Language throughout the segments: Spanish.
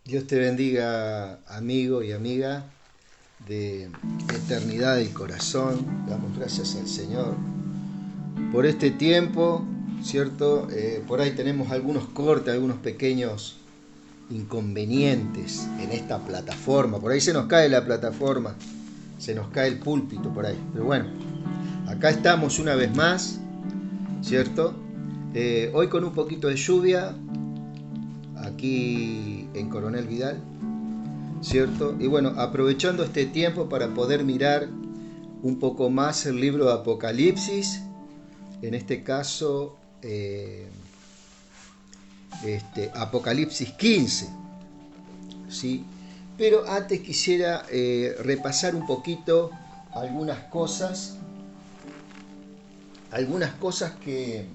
Dios te bendiga, amigo y amiga de Eternidad del Corazón. Damos gracias al Señor por este tiempo, ¿cierto? Por ahí tenemos algunos cortes, algunos pequeños inconvenientes en esta plataforma. Por ahí se nos cae la plataforma, se nos cae el púlpito por ahí. Pero bueno, acá estamos una vez más, ¿cierto? Hoy con un poquito de lluvia, aquí en Coronel Vidal, ¿cierto? Y bueno, aprovechando este tiempo para poder mirar un poco más el libro de Apocalipsis, en este caso Apocalipsis 15, ¿sí? Pero antes quisiera repasar un poquito algunas cosas que,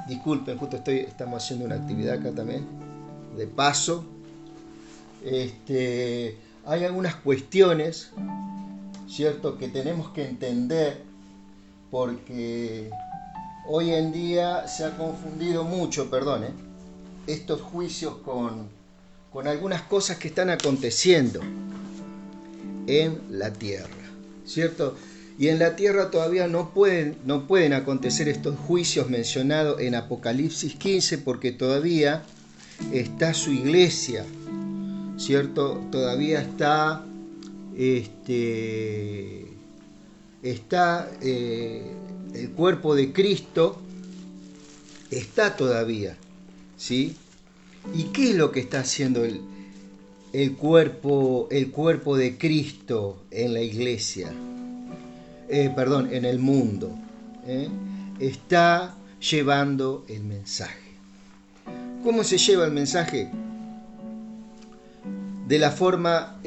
disculpen, justo estamos haciendo una actividad acá también, de paso. Hay algunas cuestiones, ¿cierto?, que tenemos que entender, porque hoy en día se ha confundido mucho, estos juicios con algunas cosas que están aconteciendo en la tierra, ¿cierto? Y en la tierra todavía no pueden acontecer estos juicios mencionados en Apocalipsis 15, porque todavía está su iglesia, ¿cierto? Todavía está el cuerpo de Cristo, está todavía, ¿sí? ¿Y qué es lo que está haciendo el cuerpo de Cristo en la iglesia? En el mundo. Está llevando el mensaje. ¿Cómo se lleva el mensaje? De la forma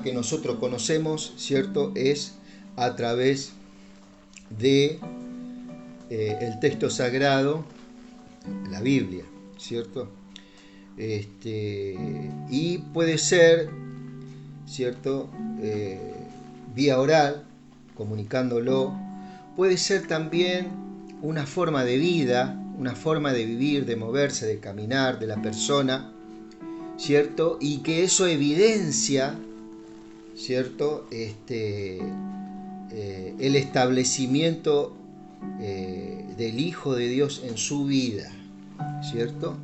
que nosotros conocemos, ¿cierto? Es a través de el texto sagrado, la Biblia, ¿cierto? Y puede ser, ¿cierto? Vía oral, comunicándolo. Puede ser también una forma de vida, una forma de vivir, de moverse, de caminar de la persona, ¿cierto? Y que eso evidencia, ¿cierto? El establecimiento del Hijo de Dios en su vida, ¿cierto?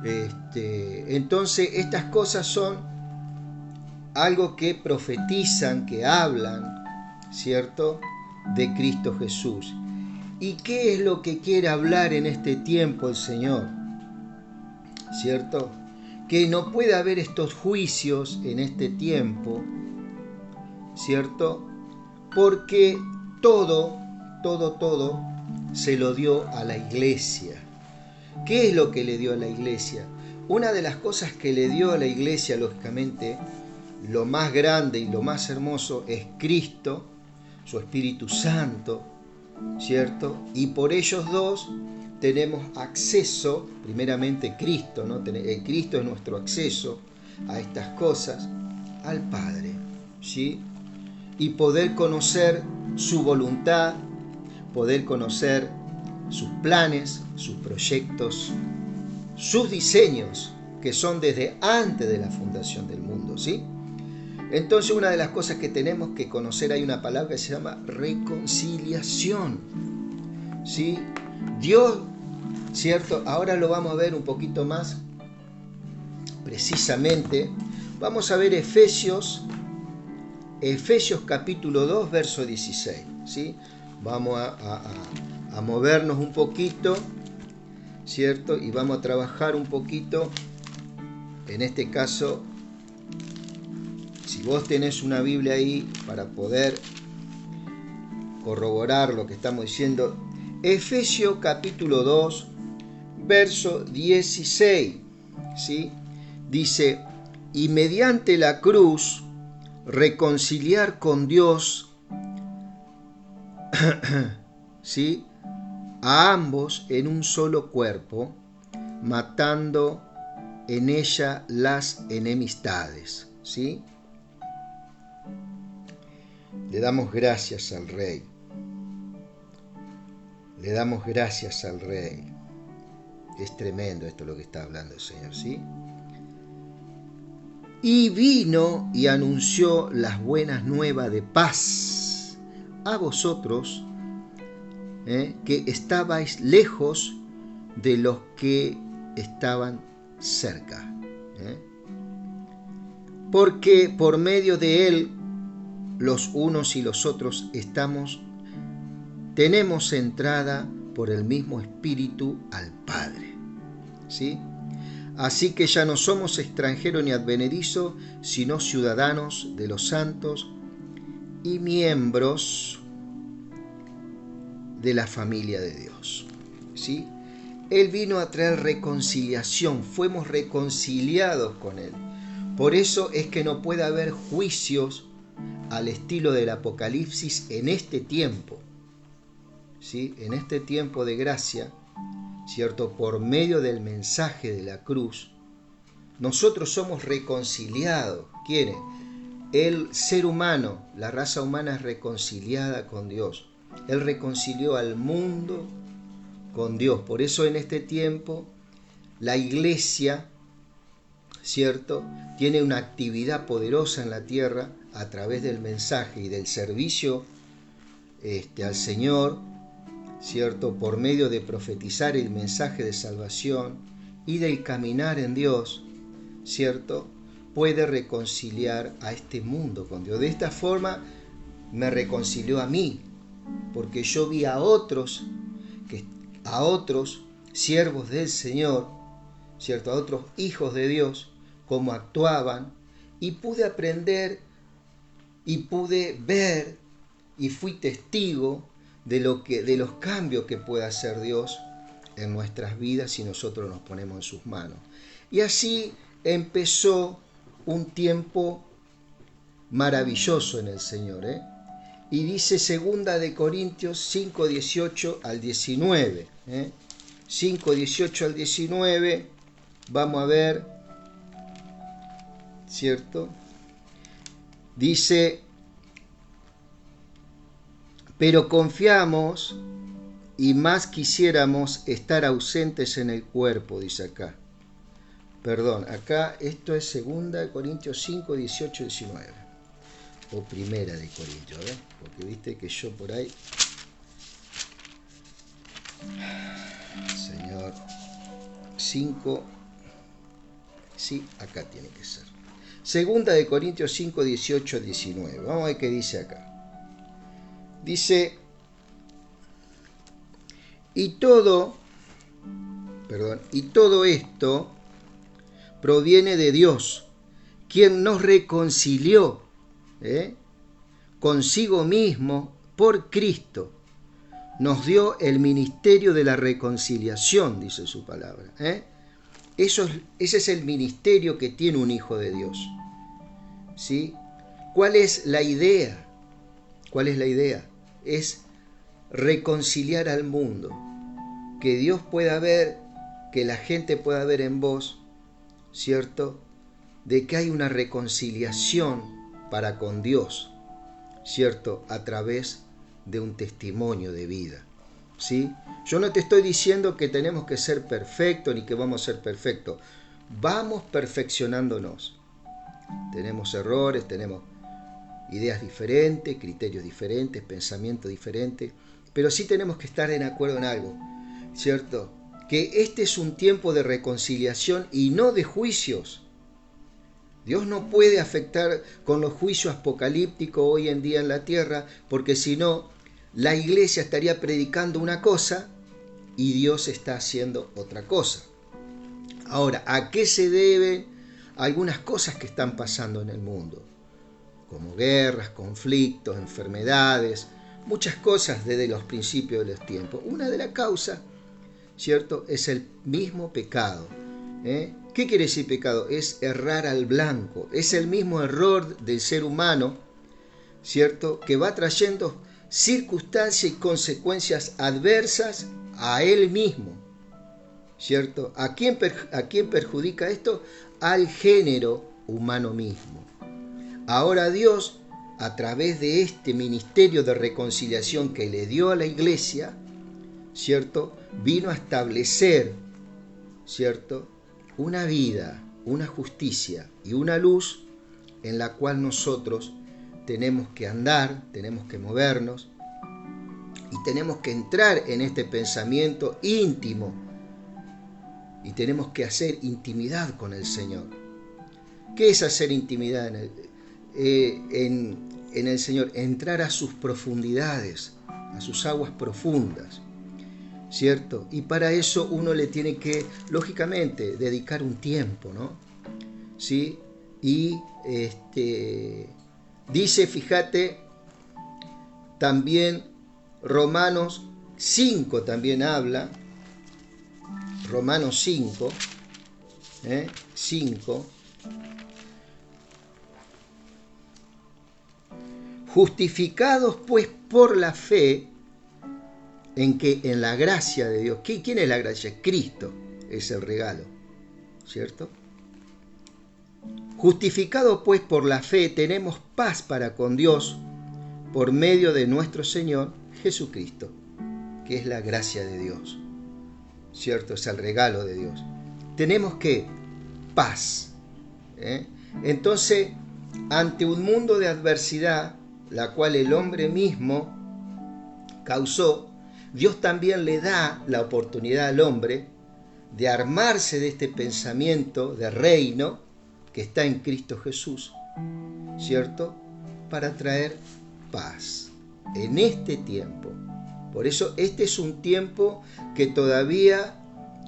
Entonces estas cosas son algo que profetizan, que hablan, ¿cierto?, de Cristo Jesús. ¿Y qué es lo que quiere hablar en este tiempo el Señor? ¿Cierto? Que no puede haber estos juicios en este tiempo, ¿cierto? Porque todo se lo dio a la iglesia. ¿Qué es lo que le dio a la iglesia? Una de las cosas que le dio a la iglesia, lógicamente, lo más grande y lo más hermoso es Cristo, su Espíritu Santo, ¿cierto? Y por ellos dos tenemos acceso, primeramente Cristo, ¿no? Cristo es nuestro acceso a estas cosas, al Padre, ¿sí? Y poder conocer su voluntad, poder conocer sus planes, sus proyectos, sus diseños, que son desde antes de la fundación del mundo, ¿sí? Entonces una de las cosas que tenemos que conocer, hay una palabra que se llama reconciliación, ¿sí? Dios, ¿cierto? Ahora lo vamos a ver un poquito más precisamente. Vamos a ver Efesios capítulo 2, verso 16, ¿sí? Vamos a movernos un poquito, ¿cierto? Y vamos a trabajar un poquito, en este caso, si vos tenés una Biblia ahí para poder corroborar lo que estamos diciendo, Efesios capítulo 2, verso 16, ¿sí? Dice, y mediante la cruz reconciliar con Dios, ¿sí?, a ambos en un solo cuerpo, matando en ella las enemistades, ¿sí? Le damos gracias al Rey. Le damos gracias al Rey. Es tremendo esto lo que está hablando el Señor, ¿sí? Y vino y anunció las buenas nuevas de paz a vosotros, que estabais lejos de los que estaban cerca. Porque por medio de él, los unos y los otros tenemos entrada por el mismo Espíritu al Padre. ¿Sí? Así que ya no somos extranjeros ni advenedizos, sino ciudadanos de los santos y miembros de la familia de Dios. ¿Sí? Él vino a traer reconciliación, fuimos reconciliados con Él. Por eso es que no puede haber juicios al estilo del Apocalipsis en este tiempo. ¿Sí? En este tiempo de gracia, ¿cierto? Por medio del mensaje de la cruz, nosotros somos reconciliados. ¿Quiénes? El ser humano, la raza humana es reconciliada con Dios. Él reconcilió al mundo con Dios. Por eso en este tiempo la iglesia, ¿cierto?, tiene una actividad poderosa en la tierra a través del mensaje y del servicio al Señor, ¿cierto?, por medio de profetizar el mensaje de salvación y del caminar en Dios, ¿cierto?, puede reconciliar a este mundo con Dios. De esta forma me reconcilió a mí, porque yo vi a otros siervos del Señor, ¿cierto?, a otros hijos de Dios, cómo actuaban, y pude aprender y pude ver y fui testigo de los cambios que puede hacer Dios en nuestras vidas si nosotros nos ponemos en sus manos. Y así empezó un tiempo maravilloso en el Señor, Y dice 2 de Corintios 5, 18 al 19. 5, 18 al 19, vamos a ver, ¿cierto? Dice, pero confiamos y más quisiéramos estar ausentes en el cuerpo, dice acá. Perdón, acá esto es 2 Corintios 5, 18, 19. O 1 de Corintios, porque viste que yo por ahí... Señor, 5... Sí, acá tiene que ser. 2 de Corintios 5, 18, 19. Vamos a ver qué dice acá. Dice, y todo esto proviene de Dios, quien nos reconcilió consigo mismo por Cristo. Nos dio el ministerio de la reconciliación, dice su palabra. Ese es el ministerio que tiene un hijo de Dios. ¿Sí? ¿Cuál es la idea? ¿Cuál es la idea? Es reconciliar al mundo. Que Dios pueda ver, que la gente pueda ver en vos, ¿cierto?, de que hay una reconciliación para con Dios, ¿cierto?, a través de un testimonio de vida. ¿Sí? Yo no te estoy diciendo que tenemos que ser perfectos ni que vamos a ser perfectos. Vamos perfeccionándonos. Tenemos errores, tenemos ideas diferentes, criterios diferentes, pensamientos diferentes, pero sí tenemos que estar en acuerdo en algo, ¿cierto? Que este es un tiempo de reconciliación y no de juicios. Dios no puede afectar con los juicios apocalípticos hoy en día en la tierra, porque si no, la iglesia estaría predicando una cosa y Dios está haciendo otra cosa. Ahora, ¿a qué se deben algunas cosas que están pasando en el mundo? Como guerras, conflictos, enfermedades, muchas cosas desde los principios de los tiempos. Una de las causas, ¿cierto?, es el mismo pecado. ¿Qué quiere decir pecado? Es errar al blanco. Es el mismo error del ser humano, ¿cierto?, que va trayendo circunstancias y consecuencias adversas a él mismo, ¿cierto? ¿A quién perjudica esto? Al género humano mismo. Ahora Dios, a través de este ministerio de reconciliación que le dio a la iglesia, ¿cierto?, vino a establecer ¿cierto? Una vida, una justicia y una luz en la cual nosotros tenemos que andar, tenemos que movernos y tenemos que entrar en este pensamiento íntimo y tenemos que hacer intimidad con el Señor. ¿Qué es hacer intimidad en el Señor? Entrar a sus profundidades, a sus aguas profundas, ¿cierto? Y para eso uno le tiene que, lógicamente, dedicar un tiempo, ¿no? ¿Sí? Y dice, fíjate, también Romanos 5 también habla, Romanos 5, 5, justificados pues por la fe, en la gracia de Dios. ¿Quién es la gracia? Cristo es el regalo, ¿cierto? Justificados pues por la fe tenemos paz para con Dios por medio de nuestro Señor Jesucristo, que es la gracia de Dios, ¿cierto? Es el regalo de Dios. Tenemos que paz. Entonces, ante un mundo de adversidad, la cual el hombre mismo causó, Dios también le da la oportunidad al hombre de armarse de este pensamiento de reino que está en Cristo Jesús, ¿cierto? Para traer paz en este tiempo. Por eso este es un tiempo que todavía,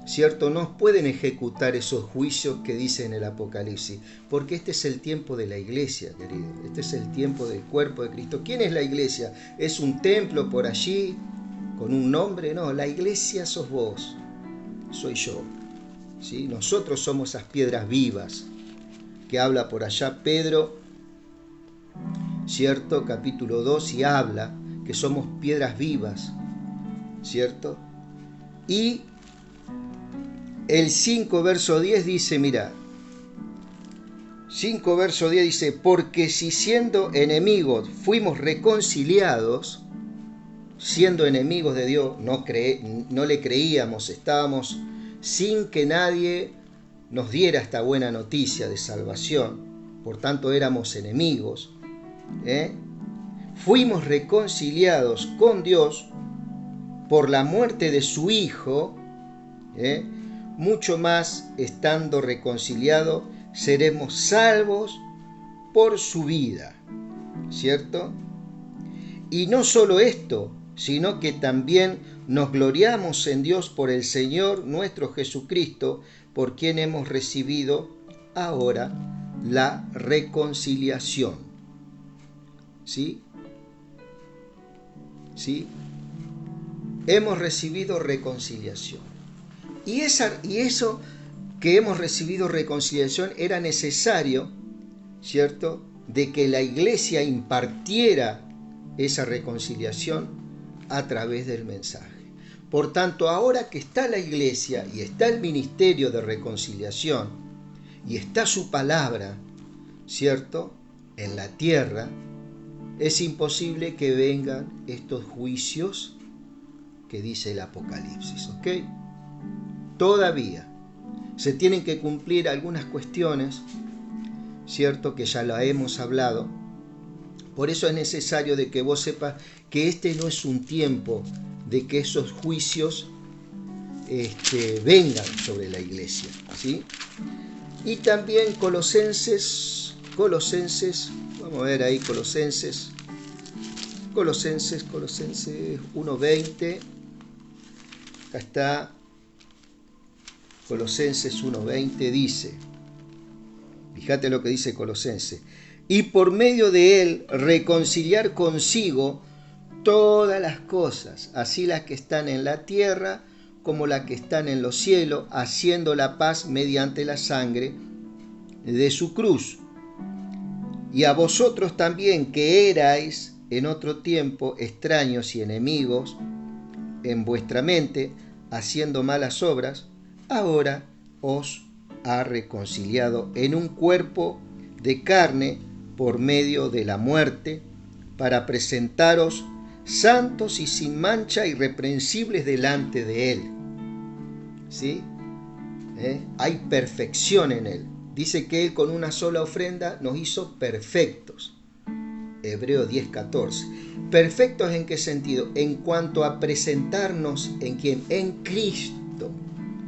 ¿cierto?, no pueden ejecutar esos juicios que dice en el Apocalipsis, porque este es el tiempo de la iglesia, querido. Este es el tiempo del cuerpo de Cristo. ¿Quién es la iglesia? ¿Es un templo por allí con un nombre? No, la iglesia sos vos, soy yo, ¿sí? Nosotros somos esas piedras vivas que habla por allá Pedro, ¿cierto? Capítulo 2, y habla que somos piedras vivas, ¿cierto? Y el 5, verso 10 dice, mira, 5, verso 10 dice, porque si siendo enemigos fuimos reconciliados, siendo enemigos de Dios, no le creíamos, estábamos sin que nadie nos diera esta buena noticia de salvación, por tanto éramos enemigos, fuimos reconciliados con Dios por la muerte de su Hijo, mucho más estando reconciliados seremos salvos por su vida, ¿cierto? Y no solo esto, sino que también nos gloriamos en Dios por el Señor nuestro Jesucristo, por quien hemos recibido ahora la reconciliación. ¿Sí? ¿Sí? Hemos recibido reconciliación. Y eso que hemos recibido reconciliación era necesario, ¿cierto?, de que la iglesia impartiera esa reconciliación a través del mensaje. Por tanto, ahora que está la iglesia y está el ministerio de reconciliación y está su palabra, ¿cierto?, en la tierra, es imposible que vengan estos juicios que dice el Apocalipsis, ¿ok? Todavía se tienen que cumplir algunas cuestiones, ¿cierto?, que ya la hemos hablado. Por eso es necesario de que vos sepas que este no es un tiempo de que esos juicios vengan sobre la iglesia, ¿sí? Y también Colosenses, vamos a ver ahí Colosenses 1:20, acá está, Colosenses 1:20 dice, fíjate lo que dice Colosenses, y por medio de él reconciliar consigo todas las cosas, así las que están en la tierra como las que están en los cielos, haciendo la paz mediante la sangre de su cruz. Y a vosotros también, que erais en otro tiempo extraños y enemigos en vuestra mente, haciendo malas obras, ahora os ha reconciliado en un cuerpo de carne por medio de la muerte, para presentaros santos y sin mancha, irreprensibles delante de él. ¿Sí? Hay perfección en Él. Dice que Él con una sola ofrenda nos hizo perfectos. Hebreos 10:14. ¿Perfectos en qué sentido? En cuanto a presentarnos en quién, en Cristo.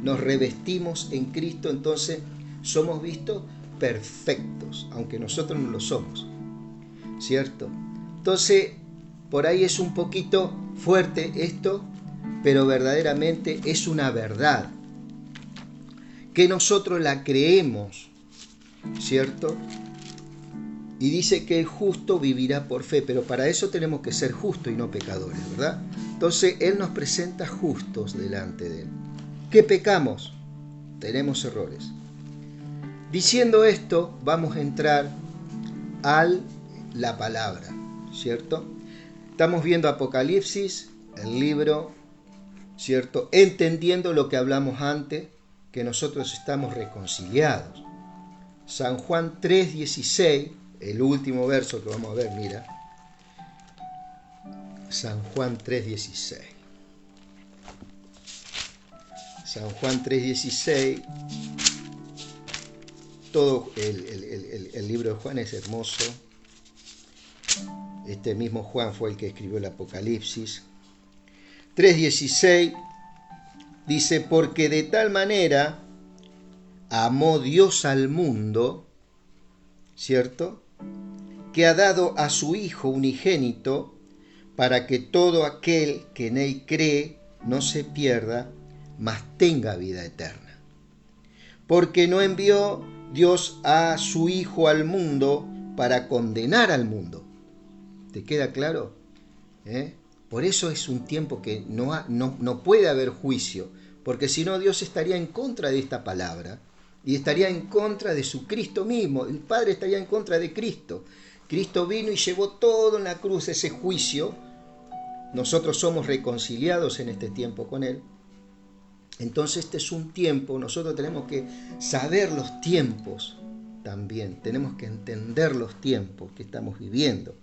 Nos revestimos en Cristo, entonces somos vistos perfectos, aunque nosotros no lo somos, ¿cierto? Entonces, por ahí es un poquito fuerte esto, pero verdaderamente es una verdad que nosotros la creemos, ¿cierto? Y dice que el justo vivirá por fe, pero para eso tenemos que ser justos y no pecadores, ¿verdad? Entonces Él nos presenta justos delante de Él. ¿Qué pecamos? Tenemos errores. Diciendo esto, vamos a entrar a la palabra, ¿cierto? Estamos viendo Apocalipsis, el libro, ¿cierto? Entendiendo lo que hablamos antes, que nosotros estamos reconciliados. San Juan 3:16, el último verso que vamos a ver, mira. San Juan 3:16. San Juan 3:16. Todo el libro de Juan es hermoso. Este mismo Juan fue el que escribió el Apocalipsis. 3:16 dice, porque de tal manera amó Dios al mundo, ¿cierto?, que ha dado a su Hijo unigénito, para que todo aquel que en Él cree no se pierda, mas tenga vida eterna. Porque no envió Dios a su Hijo al mundo para condenar al mundo. ¿Te queda claro? Por eso es un tiempo que no puede haber juicio, porque si no Dios estaría en contra de esta palabra y estaría en contra de su Cristo mismo. El Padre estaría en contra de Cristo. Cristo vino y llevó todo en la cruz, ese juicio. Nosotros somos reconciliados en este tiempo con Él. Entonces este es un tiempo, nosotros tenemos que saber los tiempos también, tenemos que entender los tiempos que estamos viviendo.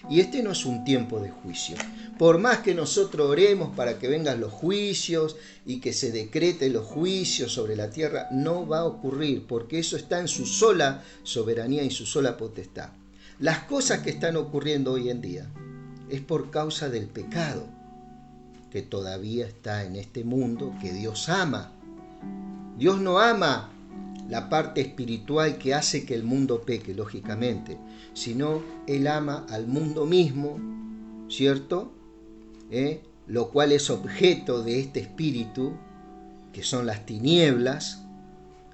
Y este no es un tiempo de juicio. Por más que nosotros oremos para que vengan los juicios y que se decreten los juicios sobre la tierra, no va a ocurrir, porque eso está en su sola soberanía y su sola potestad. Las cosas que están ocurriendo hoy en día es por causa del pecado que todavía está en este mundo, que Dios ama. Dios no ama la parte espiritual que hace que el mundo peque, lógicamente, sino Él ama al mundo mismo, ¿cierto? Lo cual es objeto de este espíritu, que son las tinieblas,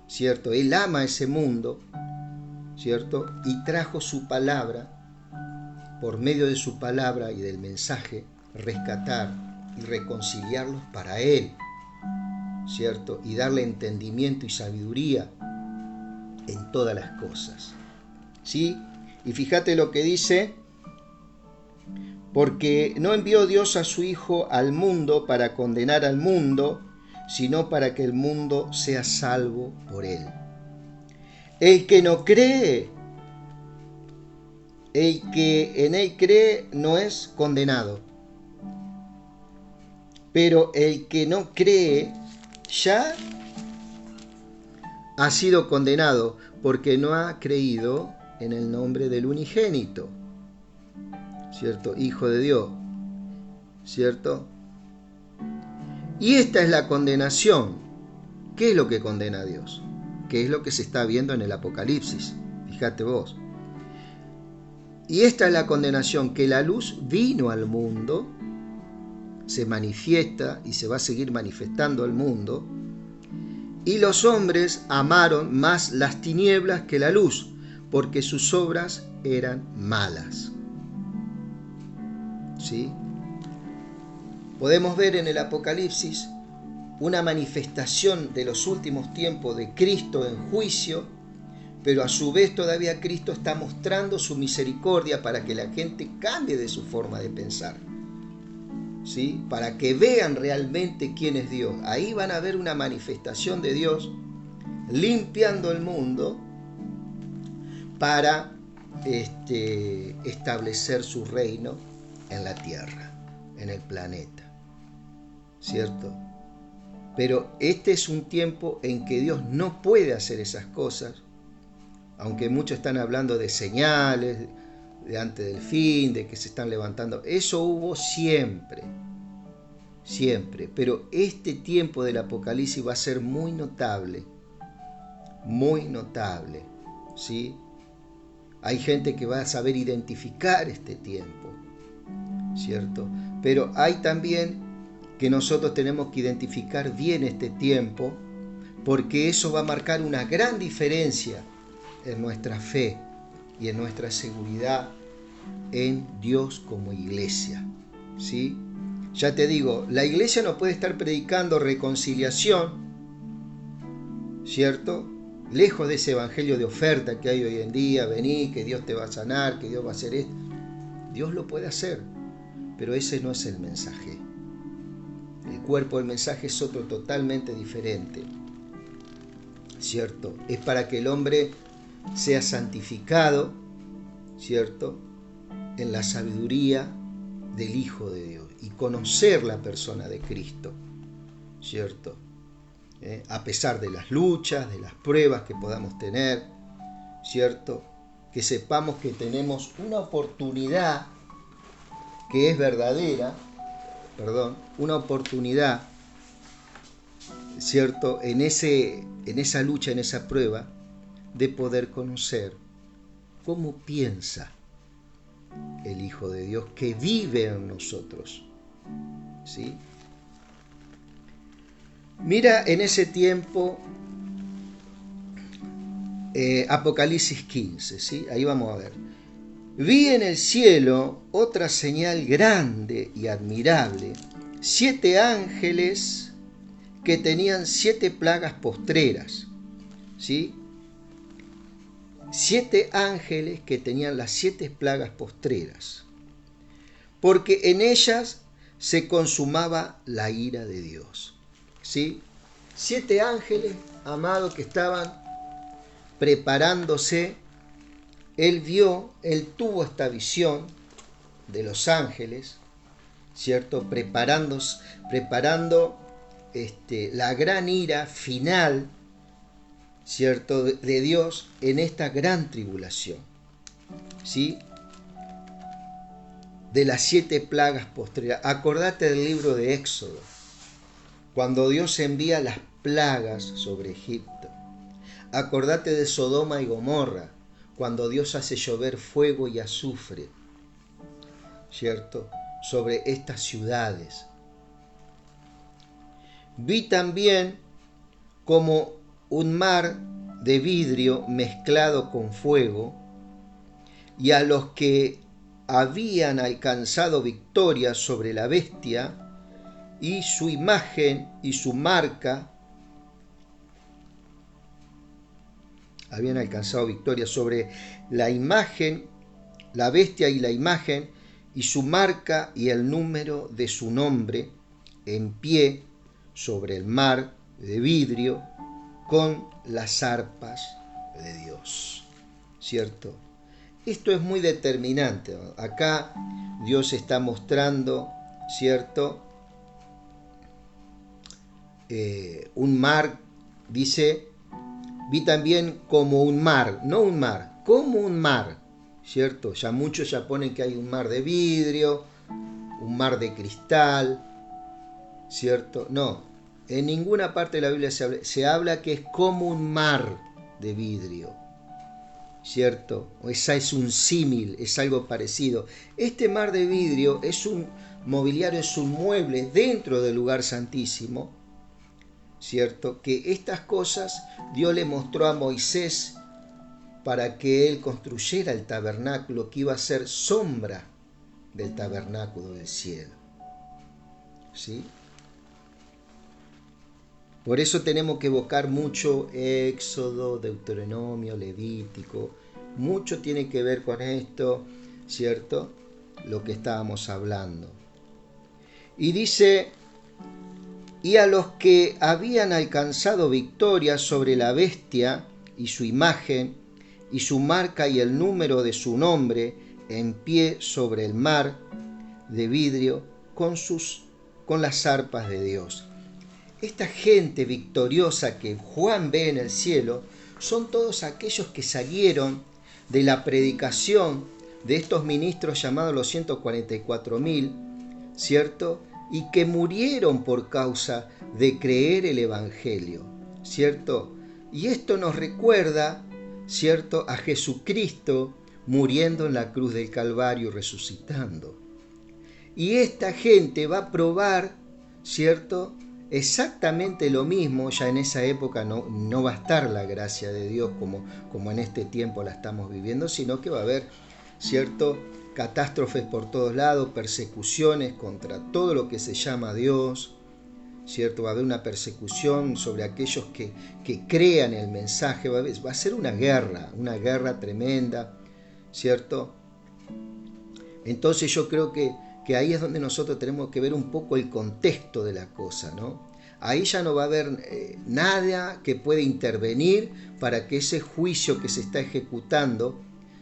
¿cierto? Él ama ese mundo, ¿cierto? Y trajo su palabra, por medio de su palabra y del mensaje, rescatar y reconciliarlos para Él, ¿cierto? Y darle entendimiento y sabiduría en todas las cosas, ¿sí? Y fíjate lo que dice, porque no envió Dios a su Hijo al mundo para condenar al mundo, sino para que el mundo sea salvo por Él. El que no cree, el que en Él cree no es condenado, pero el que no cree ya ha sido condenado, porque no ha creído en el nombre del unigénito, ¿cierto? Hijo de Dios, ¿cierto? Y esta es la condenación. ¿Qué es lo que condena a Dios? ¿Qué es lo que se está viendo en el Apocalipsis? Fíjate vos. Y esta es la condenación, que la luz vino al mundo, se manifiesta y se va a seguir manifestando al mundo, y los hombres amaron más las tinieblas que la luz, porque sus obras eran malas. ¿Sí? Podemos ver en el Apocalipsis una manifestación de los últimos tiempos de Cristo en juicio, pero a su vez todavía Cristo está mostrando su misericordia para que la gente cambie de su forma de pensar, ¿sí? Para que vean realmente quién es Dios. Ahí van a ver una manifestación de Dios limpiando el mundo para establecer su reino en la tierra, en el planeta, ¿cierto? Pero este es un tiempo en que Dios no puede hacer esas cosas, aunque muchos están hablando de señales, de antes del fin, de que se están levantando. Eso hubo siempre, siempre. Pero este tiempo del Apocalipsis va a ser muy notable, ¿sí? Hay gente que va a saber identificar este tiempo, ¿cierto? Pero hay también que nosotros tenemos que identificar bien este tiempo, porque eso va a marcar una gran diferencia en nuestra fe y en nuestra seguridad en Dios como iglesia, ¿sí? Ya te digo, la iglesia no puede estar predicando reconciliación, ¿cierto? Lejos de ese evangelio de oferta que hay hoy en día, vení, que Dios te va a sanar, que Dios va a hacer esto. Dios lo puede hacer, pero ese no es el mensaje. El cuerpo del mensaje es otro totalmente diferente, ¿cierto? Es para que el hombre sea santificado, ¿cierto?, en la sabiduría del Hijo de Dios y conocer la persona de Cristo, ¿cierto? A pesar de las luchas, de las pruebas que podamos tener, ¿cierto? Que sepamos que tenemos una oportunidad que es verdadera, una oportunidad, ¿cierto?, en esa lucha, en esa prueba, de poder conocer cómo piensa el Hijo de Dios que vive en nosotros, ¿sí? Mira en ese tiempo Apocalipsis 15, ¿sí? Ahí vamos a ver. Vi en el cielo otra señal grande y admirable, 7 ángeles que tenían 7 plagas postreras, ¿sí? 7 ángeles que tenían las 7 plagas postreras, porque en ellas se consumaba la ira de Dios, ¿sí? 7 ángeles, amados, que estaban preparándose. Él tuvo esta visión de los ángeles, ¿cierto? Preparando la gran ira final, ¿cierto?, de Dios en esta gran tribulación, ¿sí? De las 7 plagas postreras. Acordate del libro de Éxodo, cuando Dios envía las plagas sobre Egipto. Acordate de Sodoma y Gomorra, cuando Dios hace llover fuego y azufre, ¿cierto?, sobre estas ciudades. Vi también como un mar de vidrio mezclado con fuego, y a los que habían alcanzado victoria sobre la bestia y su imagen y su marca, habían alcanzado victoria sobre la imagen, la bestia y la imagen, y su marca y el número de su nombre, en pie sobre el mar de vidrio, con las arpas de Dios, ¿cierto? Esto es muy determinante. Acá Dios está mostrando, ¿cierto?, un mar, dice, vi también como un mar, no un mar, como un mar, ¿cierto? Ya muchos ya ponen que hay un mar de vidrio, un mar de cristal, ¿cierto? No, en ninguna parte de la Biblia se habla que es como un mar de vidrio, ¿cierto? Esa es un símil, es algo parecido. Este mar de vidrio es un mobiliario, es un mueble dentro del lugar santísimo, ¿cierto? Que estas cosas Dios le mostró a Moisés para que él construyera el tabernáculo, que iba a ser sombra del tabernáculo del cielo, ¿sí? Por eso tenemos que evocar mucho Éxodo, Deuteronomio, Levítico. Mucho tiene que ver con esto, ¿cierto?, lo que estábamos hablando. Y dice, y a los que habían alcanzado victoria sobre la bestia y su imagen y su marca y el número de su nombre, en pie sobre el mar de vidrio con las arpas de Dios. esta gente victoriosa que Juan ve en el cielo son todos aquellos que salieron de la predicación de estos ministros llamados los 144.000, ¿cierto? Y que murieron por causa de creer el Evangelio, ¿cierto? Y esto nos recuerda, ¿cierto?, a Jesucristo muriendo en la cruz del Calvario y resucitando. Y esta gente va a probar, ¿cierto?, exactamente lo mismo. Ya en esa época no va a estar la gracia de Dios como en este tiempo la estamos viviendo, sino que va a haber, ¿cierto?, catástrofes por todos lados, persecuciones contra todo lo que se llama Dios, ¿cierto? Va a haber una persecución sobre aquellos que crean el mensaje, va a ser una guerra tremenda, ¿cierto? Entonces yo creo que ahí es donde nosotros tenemos que ver un poco el contexto de la cosa, ¿no? Ahí ya no va a haber nada que pueda intervenir para que ese juicio que se está ejecutando,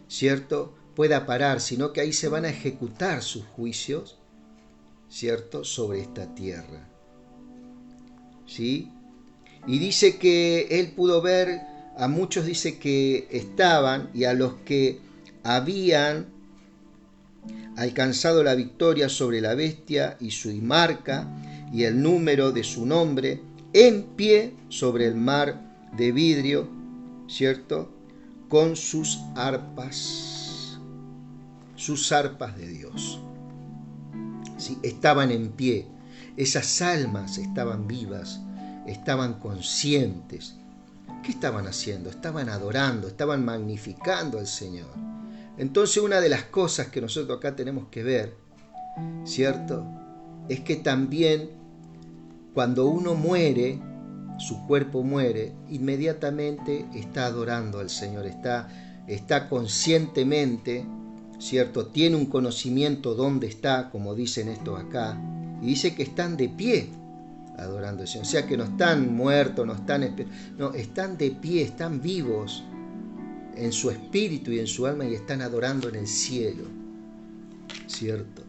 ¿cierto?, pueda parar, sino que ahí se van a ejecutar sus juicios, ¿cierto?, sobre esta tierra. ¿Sí? Y dice que él pudo ver, a muchos dice que estaban, y a los que habían alcanzado la victoria sobre la bestia y su marca y el número de su nombre, en pie sobre el mar de vidrio, ¿cierto?, con sus arpas de Dios. ¿Sí? Estaban en pie, esas almas estaban vivas, estaban conscientes. ¿Qué estaban haciendo? Estaban adorando, estaban magnificando al Señor. Entonces una de las cosas que nosotros acá tenemos que ver, ¿cierto?, es que también cuando uno muere, su cuerpo muere, inmediatamente está adorando al Señor, está conscientemente, ¿cierto?, tiene un conocimiento dónde está, como dicen estos acá, y dice que están de pie adorando al Señor. O sea que no están muertos, no, están de pie, están vivos en su espíritu y en su alma y están adorando en el cielo, ¿cierto?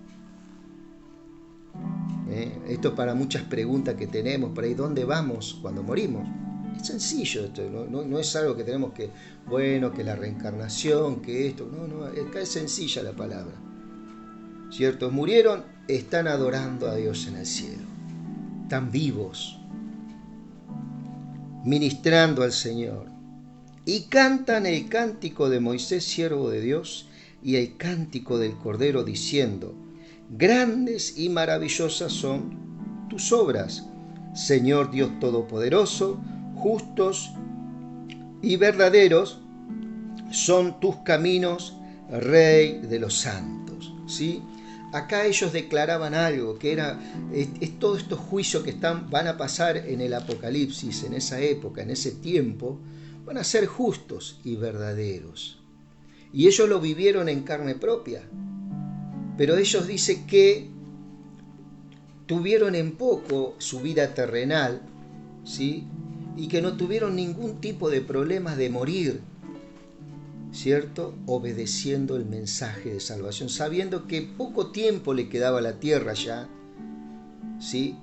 Esto para muchas preguntas que tenemos por ahí, ¿dónde vamos cuando morimos? Es sencillo esto, no es algo que tenemos que, que la reencarnación, que esto, acá es sencilla la palabra, ¿cierto? Murieron, están adorando a Dios en el cielo, están vivos, ministrando al Señor, y cantan el cántico de Moisés, siervo de Dios, y el cántico del Cordero, diciendo: grandes y maravillosas son tus obras, Señor Dios Todopoderoso, justos y verdaderos son tus caminos, Rey de los santos. ¿Sí? Acá ellos declaraban algo, que es todos estos juicios que van a pasar en el Apocalipsis, en esa época, en ese tiempo, van a ser justos y verdaderos. Y ellos lo vivieron en carne propia. Pero ellos dicen que tuvieron en poco su vida terrenal, ¿sí?, y que no tuvieron ningún tipo de problemas de morir, ¿cierto?, obedeciendo el mensaje de salvación, sabiendo que poco tiempo le quedaba a la tierra ya, ¿sí?,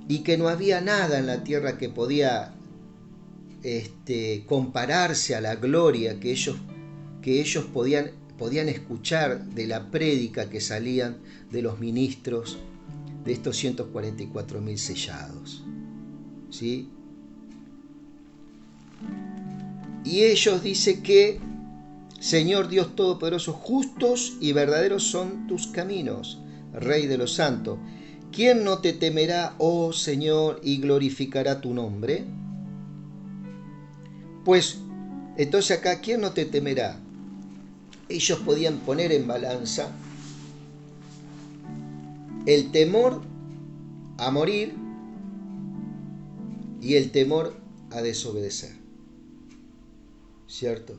y que no había nada en la tierra que podía compararse a la gloria que ellos podían escuchar de la prédica que salían de los ministros de estos 144.000 sellados, ¿sí? Y ellos dicen que, Señor Dios Todopoderoso, justos y verdaderos son tus caminos, Rey de los santos. ¿Quién no te temerá, oh Señor, y glorificará tu nombre? Pues, entonces acá, ¿quién no te temerá? Ellos podían poner en balanza el temor a morir y el temor a desobedecer, ¿cierto?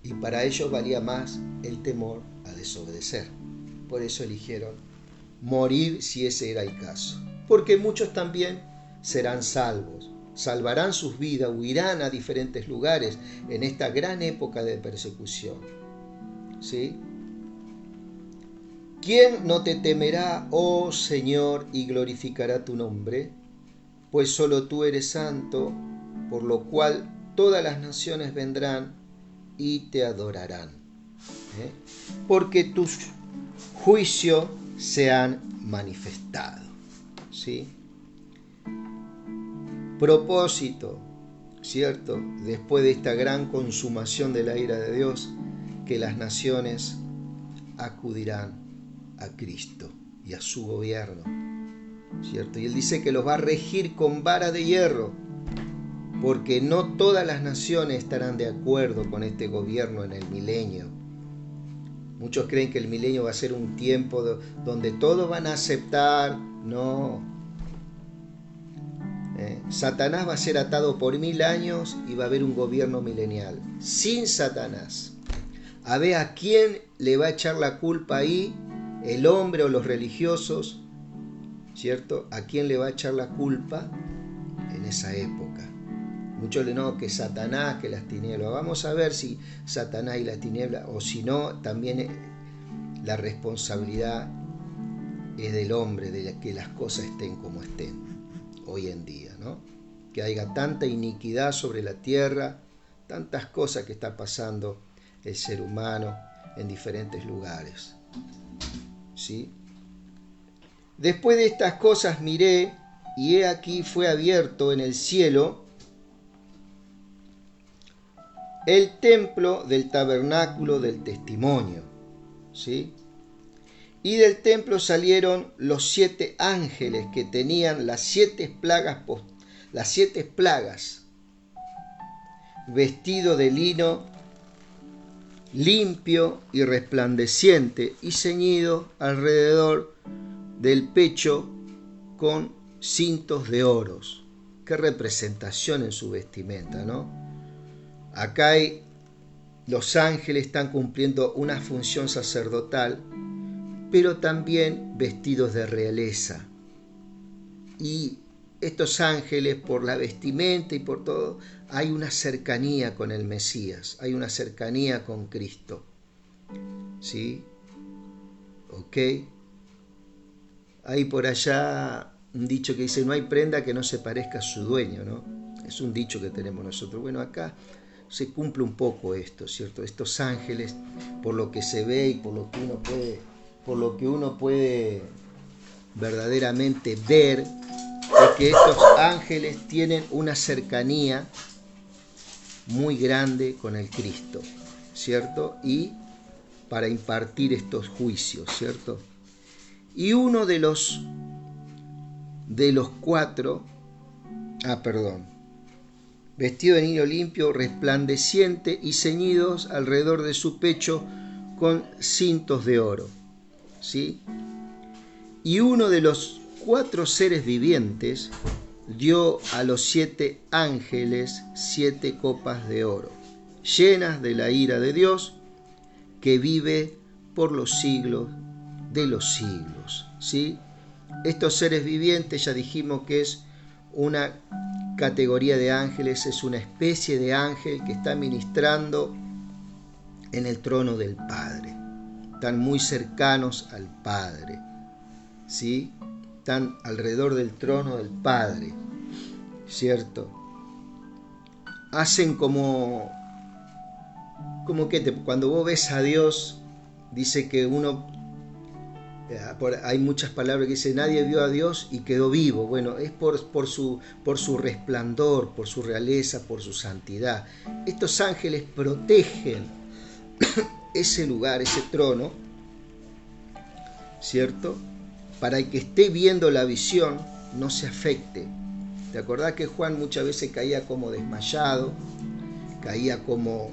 Y para ellos valía más el temor a desobedecer. Por eso eligieron morir si ese era el caso. Porque muchos también serán salvos, salvarán sus vidas, huirán a diferentes lugares en esta gran época de persecución, ¿sí? ¿Quién no te temerá, oh Señor, y glorificará tu nombre? pues solo tú eres santo, por lo cual todas las naciones vendrán y te adorarán. Porque tus juicios se han manifestado. ¿Sí? Propósito, ¿cierto? Después de esta gran consumación de la ira de Dios, que las naciones acudirán a Cristo y a su gobierno, ¿cierto? Y él dice que los va a regir con vara de hierro, porque no todas las naciones estarán de acuerdo con este gobierno en el milenio. Muchos creen que el milenio va a ser un tiempo donde todos van a aceptar. No. Satanás va a ser atado por 1000 años y va a haber un gobierno milenial. Sin Satanás. A ver a quién le va a echar la culpa ahí, el hombre o los religiosos, ¿cierto? ¿A quién le va a echar la culpa en esa época? Muchos le no, que Satanás, que las tinieblas. Vamos a ver si Satanás y las tinieblas, o si no, también la responsabilidad es del hombre, de que las cosas estén como estén hoy en día, ¿no? Que haya tanta iniquidad sobre la tierra, tantas cosas que está pasando el ser humano en diferentes lugares. ¿Sí? Después de estas cosas miré, y he aquí fue abierto en el cielo el templo del tabernáculo del testimonio. ¿Sí? Y del templo salieron los 7 ángeles que tenían las 7 plagas, vestidos de lino limpio y resplandeciente, y ceñido alrededor del pecho con cintos de oros. Qué representación en su vestimenta, ¿no? Acá los ángeles están cumpliendo una función sacerdotal, pero también vestidos de realeza. Y estos ángeles, por la vestimenta y por todo, hay una cercanía con el Mesías, hay una cercanía con Cristo. ¿Sí? ¿Ok? Hay por allá un dicho que dice, no hay prenda que no se parezca a su dueño, ¿no? Es un dicho que tenemos nosotros. Bueno, acá se cumple un poco esto, ¿cierto? Estos ángeles, por lo que se ve y por lo que uno puede verdaderamente ver, es que estos ángeles tienen una cercanía muy grande con el Cristo, ¿cierto? Y para impartir estos juicios, ¿cierto? Y uno de los 4, vestido de lino limpio, resplandeciente y ceñidos alrededor de su pecho con cintos de oro, ¿sí? Y uno de los 4 seres vivientes dio a los 7 ángeles 7 copas de oro, llenas de la ira de Dios, que vive por los siglos de los siglos, ¿sí? Estos seres vivientes, ya dijimos que es una categoría de ángeles, es una especie de ángel que está ministrando en el trono del Padre. Están muy cercanos al Padre, ¿sí? Están alrededor del trono del Padre, ¿cierto? Hacen como que cuando vos ves a Dios, dice que hay muchas palabras que dicen, nadie vio a Dios y quedó vivo. Bueno, es por su resplandor, por su realeza, por su santidad. Estos ángeles protegen ese lugar, ese trono, ¿cierto? Para el que esté viendo la visión no se afecte. ¿Te acordás que Juan muchas veces caía como desmayado? Caía como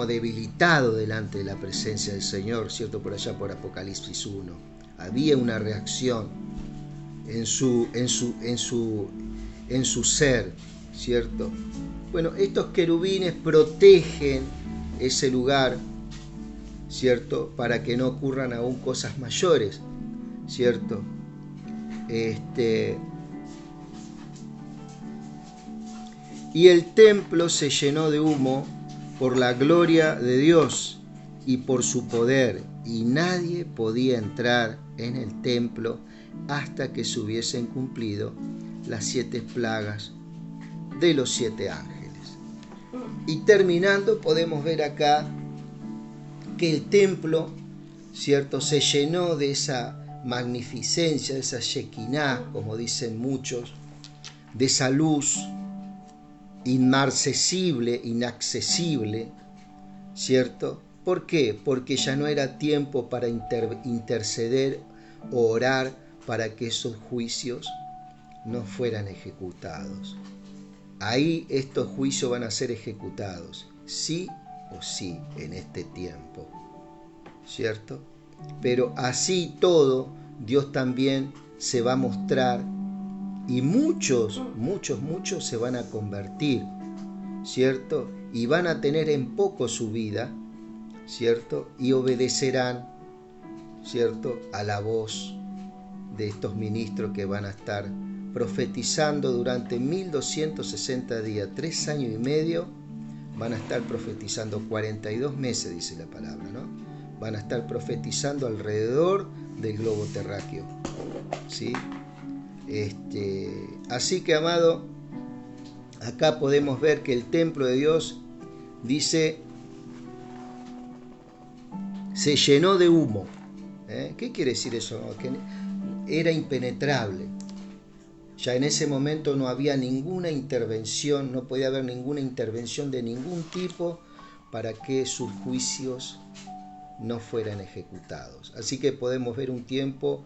debilitado delante de la presencia del Señor, ¿cierto? Por allá por Apocalipsis 1. Había una reacción en su ser, ¿cierto? Bueno, estos querubines protegen ese lugar, ¿cierto? Para que no ocurran aún cosas mayores, ¿cierto? Y el templo se llenó de humo por la gloria de Dios y por su poder, y nadie podía entrar en el templo hasta que se hubiesen cumplido las 7 plagas de los 7 ángeles. Y terminando, podemos ver acá que el templo, ¿cierto?, se llenó de esa magnificencia, de esa Shekinah, como dicen muchos, de esa luz inmarcesible, inaccesible, ¿cierto? ¿Por qué? Porque ya no era tiempo para interceder o orar para que esos juicios no fueran ejecutados. Ahí estos juicios van a ser ejecutados, sí o sí, en este tiempo, ¿cierto? Pero así todo, Dios también se va a mostrar y muchos se van a convertir, ¿cierto? Y van a tener en poco su vida, ¿cierto? Y obedecerán, ¿cierto?, a la voz de estos ministros que van a estar profetizando durante 1260 días, 3 años y medio, van a estar profetizando 42 meses, dice la palabra, ¿no? Van a estar profetizando alrededor del globo terráqueo, ¿sí? Así que, amado, acá podemos ver que el templo de Dios, dice, se llenó de humo. ¿Qué quiere decir eso? Que era impenetrable. Ya en ese momento no había ninguna intervención, no podía haber ninguna intervención de ningún tipo para que sus juicios no fueran ejecutados. Así que podemos ver un tiempo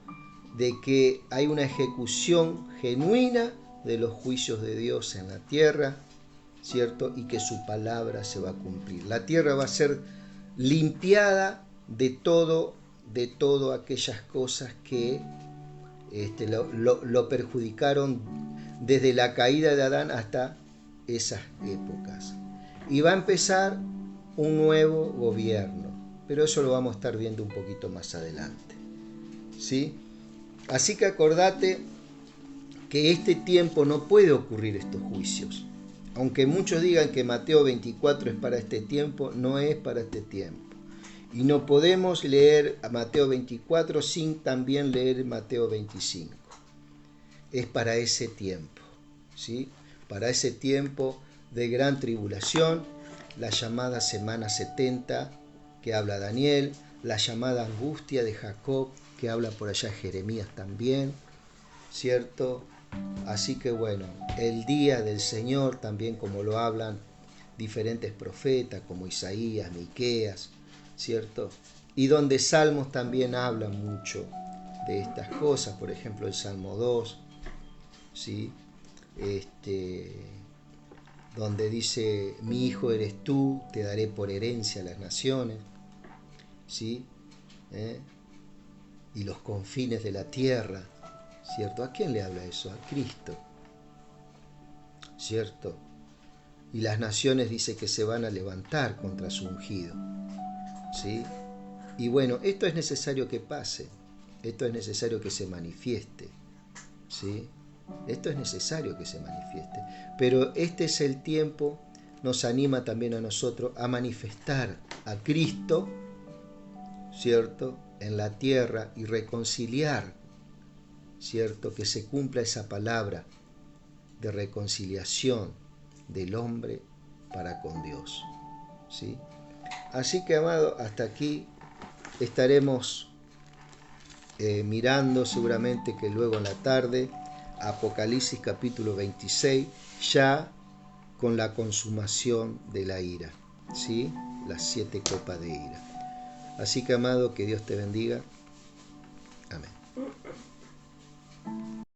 de que hay una ejecución genuina de los juicios de Dios en la tierra, ¿cierto? Y que su palabra se va a cumplir. La tierra va a ser limpiada de todo aquellas cosas que lo perjudicaron desde la caída de Adán hasta esas épocas. Y va a empezar un nuevo gobierno, pero eso lo vamos a estar viendo un poquito más adelante, ¿sí? Así que acordate que este tiempo no puede ocurrir estos juicios. Aunque muchos digan que Mateo 24 es para este tiempo, no es para este tiempo. Y no podemos leer a Mateo 24 sin también leer Mateo 25. Es para ese tiempo, ¿sí? Para ese tiempo de gran tribulación, la llamada semana 70 que habla Daniel, la llamada angustia de Jacob que habla por allá Jeremías también, ¿cierto? Así que bueno, el día del Señor también, como lo hablan diferentes profetas como Isaías, Miqueas, ¿cierto? Y donde Salmos también hablan mucho de estas cosas, por ejemplo el Salmo 2, ¿sí? Donde dice, mi hijo eres tú, te daré por herencia a las naciones, ¿sí? Y los confines de la tierra, ¿cierto? ¿A quién le habla eso? A Cristo, ¿cierto? Y las naciones dice que se van a levantar contra su ungido, ¿sí? Y bueno, esto es necesario que pase, esto es necesario que se manifieste, ¿sí? Esto es necesario que se manifieste, pero este es el tiempo, nos anima también a nosotros a manifestar a Cristo, ¿cierto?, en la tierra y reconciliar, ¿cierto?, que se cumpla esa palabra de reconciliación del hombre para con Dios, ¿sí? Así que, amado, hasta aquí estaremos mirando seguramente que luego en la tarde Apocalipsis capítulo 26, ya con la consumación de la ira, ¿sí? Las 7 copas de ira. Así que, amado, que Dios te bendiga. Amén.